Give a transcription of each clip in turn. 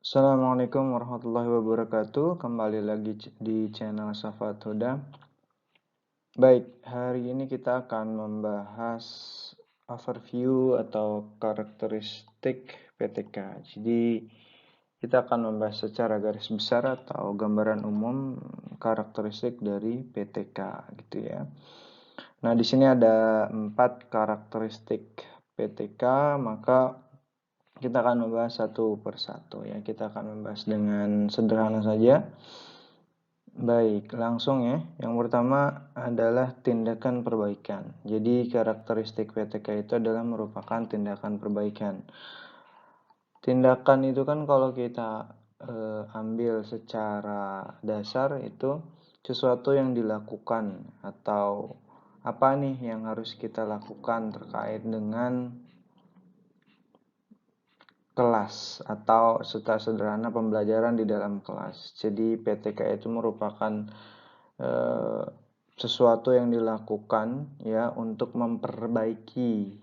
Assalamualaikum warahmatullahi wabarakatuh. Kembali lagi di channel Safat Huda. Baik, hari ini kita akan membahas overview atau karakteristik PTK. Jadi kita akan membahas secara garis besar atau gambaran umum karakteristik dari PTK gitu ya. Nah, di sini ada 4 karakteristik PTK, maka kita akan membahas satu persatu ya. Kita akan membahas dengan sederhana saja. Baik, langsung ya. Yang pertama adalah tindakan perbaikan. Jadi karakteristik PTK itu adalah merupakan tindakan perbaikan. Tindakan itu kan kalau kita ambil secara dasar itu sesuatu yang dilakukan atau apa nih yang harus kita lakukan terkait dengan kelas atau secara sederhana pembelajaran di dalam kelas. Jadi PTK itu merupakan sesuatu yang dilakukan ya untuk memperbaiki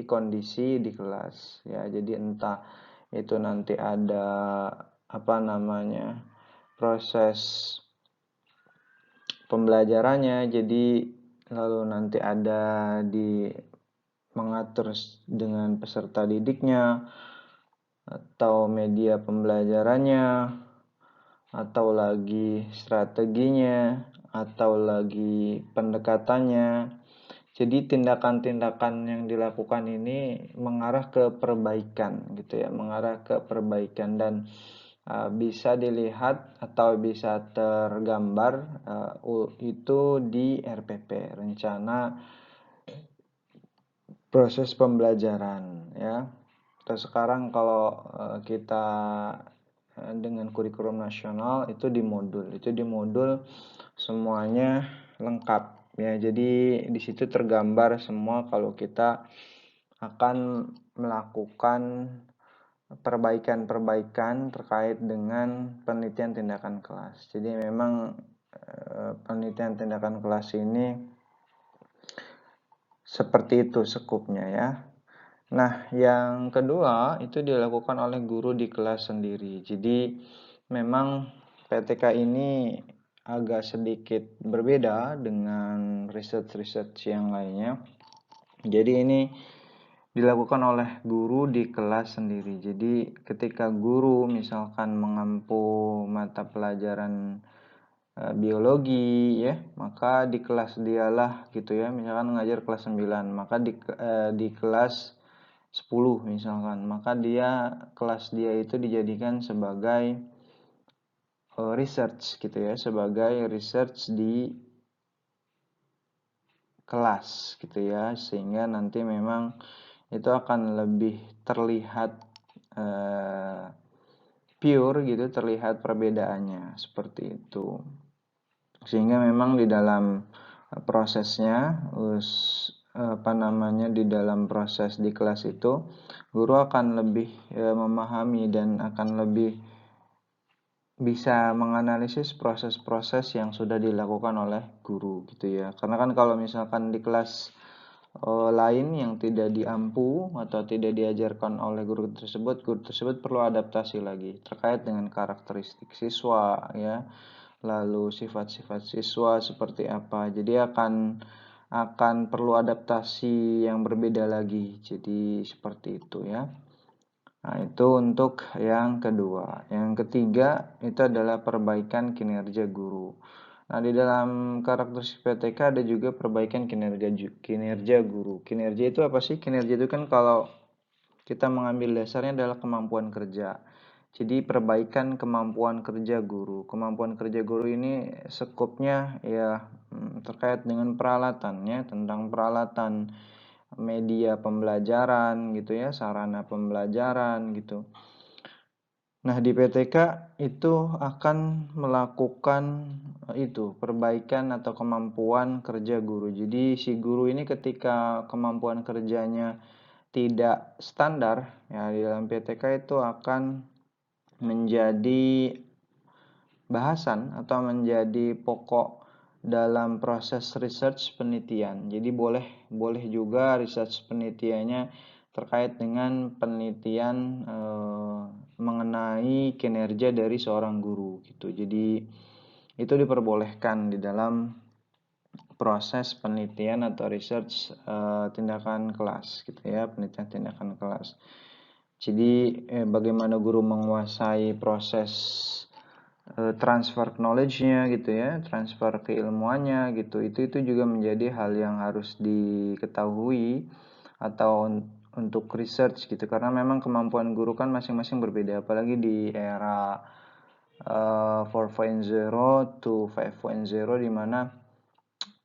kondisi di kelas ya. Jadi entah itu nanti ada proses pembelajarannya, jadi lalu nanti ada di mengatur dengan peserta didiknya atau media pembelajarannya atau lagi strateginya atau lagi pendekatannya. Jadi tindakan-tindakan yang dilakukan ini mengarah ke perbaikan gitu ya, mengarah ke perbaikan dan bisa dilihat atau bisa tergambar itu di RPP, rencana proses pembelajaran ya. Terus sekarang kalau kita dengan kurikulum nasional itu di modul semuanya lengkap ya. Jadi di situ tergambar semua kalau kita akan melakukan perbaikan-perbaikan terkait dengan penelitian tindakan kelas. Jadi memang penelitian tindakan kelas ini seperti itu sekupnya ya. Nah, yang kedua itu dilakukan oleh guru di kelas sendiri. Jadi memang PTK ini agak sedikit berbeda dengan research-research yang lainnya. Jadi ini dilakukan oleh guru di kelas sendiri. Jadi ketika guru misalkan mengampu mata pelajaran biologi ya, maka di kelas dialah gitu ya. Misalkan ngajar kelas 9, maka di kelas 10 misalkan, maka kelas dia itu dijadikan sebagai research gitu ya, sebagai research di kelas gitu ya, sehingga nanti memang itu akan lebih terlihat pure gitu, terlihat perbedaannya seperti itu. Sehingga memang di dalam prosesnya di dalam proses di kelas itu guru akan lebih memahami dan akan lebih bisa menganalisis proses-proses yang sudah dilakukan oleh guru gitu ya. Karena kan kalau misalkan di kelas lain yang tidak diampu atau tidak diajarkan oleh guru tersebut perlu adaptasi lagi terkait dengan karakteristik siswa ya, lalu sifat-sifat siswa seperti apa. Jadi akan perlu adaptasi yang berbeda lagi. Jadi seperti itu ya. Nah, itu untuk yang kedua. Yang ketiga itu adalah perbaikan kinerja guru. Nah, di dalam karakteristik PTK ada juga perbaikan kinerja guru. Kinerja itu apa sih? Kinerja itu kan kalau kita mengambil dasarnya adalah kemampuan kerja. Jadi perbaikan kemampuan kerja guru. Kemampuan kerja guru ini sekupnya ya terkait dengan peralatannya, tentang peralatan media pembelajaran gitu ya, sarana pembelajaran gitu. Nah, di PTK itu akan melakukan itu perbaikan atau kemampuan kerja guru. Jadi si guru ini ketika kemampuan kerjanya tidak standar ya, di dalam PTK itu akan menjadi bahasan atau menjadi pokok dalam proses research penelitian. Jadi boleh juga research penelitiannya terkait dengan penelitian mengenai kinerja dari seorang guru gitu. Jadi itu diperbolehkan di dalam proses penelitian atau research tindakan kelas gitu ya, penelitian tindakan kelas. Jadi bagaimana guru menguasai proses transfer knowledge-nya gitu ya, transfer keilmuannya gitu. Itu juga menjadi hal yang harus diketahui atau untuk research gitu, karena memang kemampuan guru kan masing-masing berbeda, apalagi di era 4.0 to 5.0 di mana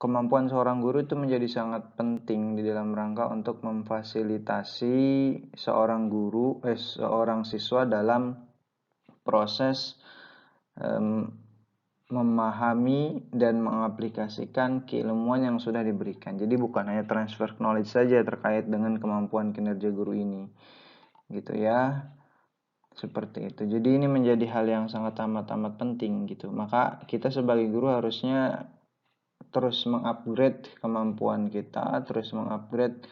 kemampuan seorang guru itu menjadi sangat penting di dalam rangka untuk memfasilitasi seorang siswa dalam proses memahami dan mengaplikasikan keilmuan yang sudah diberikan. Jadi bukan hanya transfer knowledge saja terkait dengan kemampuan kinerja guru ini. Gitu ya. Seperti itu. Jadi ini menjadi hal yang sangat amat penting gitu. Maka kita sebagai guru harusnya terus mengupgrade kemampuan kita, terus mengupgrade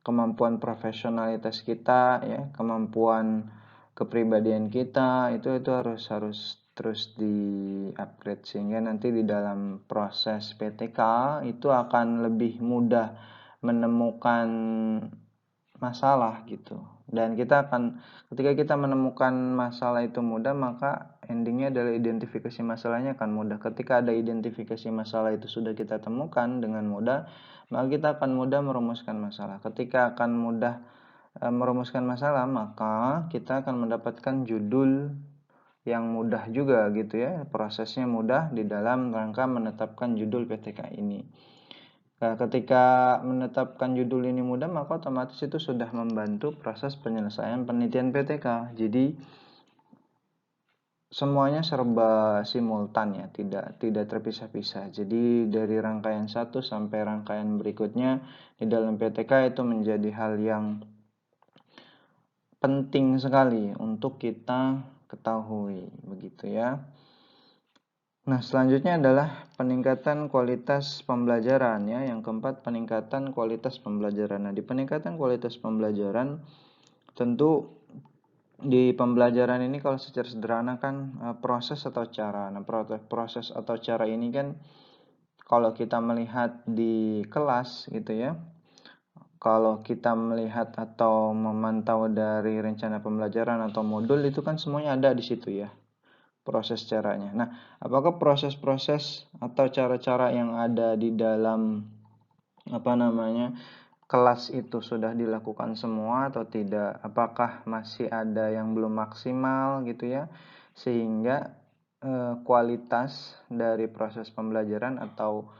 kemampuan profesionalitas kita ya, kemampuan kepribadian kita itu harus terus di-upgrade, sehingga nanti di dalam proses PTK itu akan lebih mudah menemukan masalah gitu. Dan ketika kita menemukan masalah itu mudah, maka endingnya adalah identifikasi masalahnya akan mudah. Ketika ada identifikasi masalah itu sudah kita temukan dengan mudah, maka kita akan mudah merumuskan masalah. Ketika akan mudah merumuskan masalah, maka kita akan mendapatkan judul yang mudah juga gitu ya. Prosesnya mudah di dalam rangka menetapkan judul PTK ini. Nah, ketika menetapkan judul ini mudah, maka otomatis itu sudah membantu proses penyelesaian penelitian PTK. Jadi semuanya serba simultan ya, tidak terpisah-pisah. Jadi dari rangkaian satu sampai rangkaian berikutnya di dalam PTK itu menjadi hal yang penting sekali untuk kita ketahui, begitu ya. Nah, selanjutnya adalah peningkatan kualitas pembelajaran ya. Yang keempat, peningkatan kualitas pembelajaran. Nah, di peningkatan kualitas pembelajaran tentu di pembelajaran ini kalau secara sederhana kan proses atau cara. Nah, proses atau cara ini kan kalau kita melihat di kelas gitu ya. Kalau kita melihat atau memantau dari rencana pembelajaran atau modul itu kan semuanya ada di situ ya, proses caranya. Nah, apakah proses-proses atau cara-cara yang ada di dalam kelas itu sudah dilakukan semua atau tidak? Apakah masih ada yang belum maksimal gitu ya? Sehingga kualitas dari proses pembelajaran atau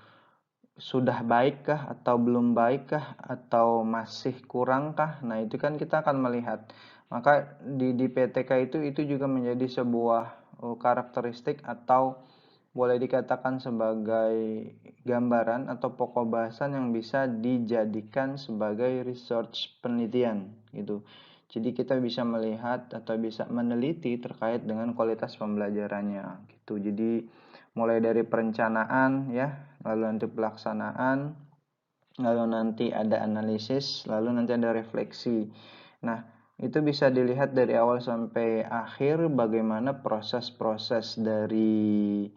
sudah baikkah atau belum baikkah atau masih kurangkah? Nah, itu kan kita akan melihat. Maka di PTK itu juga menjadi sebuah karakteristik atau boleh dikatakan sebagai gambaran atau pokok bahasan yang bisa dijadikan sebagai research penelitian gitu. Jadi kita bisa melihat atau bisa meneliti terkait dengan kualitas pembelajarannya gitu. Jadi mulai dari perencanaan ya, lalu nanti pelaksanaan, lalu nanti ada analisis, lalu nanti ada refleksi. Nah, itu bisa dilihat dari awal sampai akhir bagaimana proses-proses dari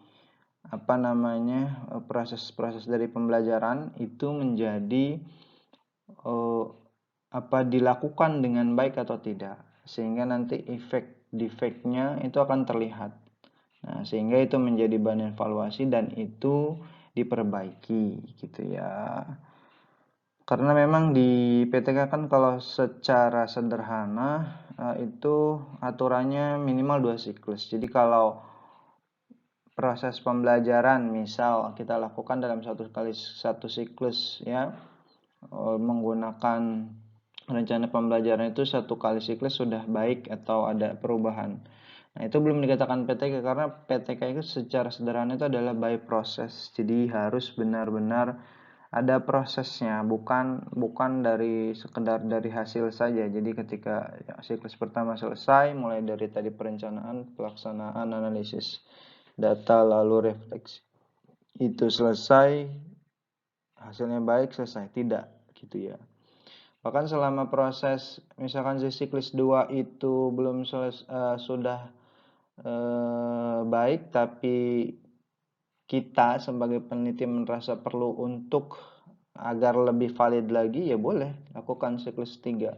proses-proses dari pembelajaran itu menjadi dilakukan dengan baik atau tidak, sehingga nanti defeknya itu akan terlihat. Nah, sehingga itu menjadi bahan evaluasi dan itu diperbaiki gitu ya. Karena memang di PTK kan kalau secara sederhana itu aturannya minimal 2 siklus. Jadi kalau proses pembelajaran misal kita lakukan dalam satu siklus ya, menggunakan rencana pembelajaran itu satu kali siklus sudah baik atau ada perubahan. Nah, itu belum dikatakan PTK karena PTK itu secara sederhana itu adalah by proses. Jadi harus benar-benar ada prosesnya, bukan dari sekedar dari hasil saja. Jadi ketika siklus pertama selesai, mulai dari tadi perencanaan, pelaksanaan, analisis data, lalu refleksi, itu selesai, hasilnya baik, selesai, tidak gitu ya. Bahkan selama proses misalkan si siklus 2 itu belum sudah baik, tapi kita sebagai peneliti merasa perlu untuk agar lebih valid lagi, ya boleh lakukan siklus 3.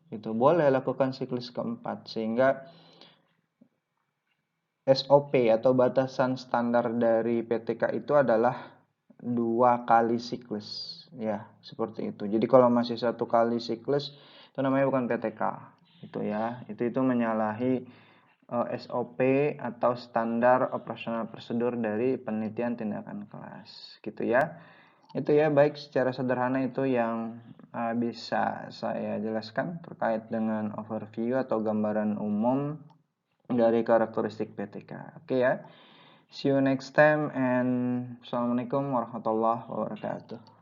Itu boleh lakukan siklus keempat, sehingga SOP atau batasan standar dari PTK itu adalah 2 kali siklus. Ya, seperti itu. Jadi kalau masih 1 kali siklus itu namanya bukan PTK. Itu ya. Itu menyalahi SOP atau standar operasional prosedur dari penelitian tindakan kelas. Gitu ya. Itu ya, baik, secara sederhana itu yang bisa saya jelaskan terkait dengan overview atau gambaran umum dari karakteristik PTK. Oke ya. See you next time and Assalamualaikum warahmatullahi wabarakatuh.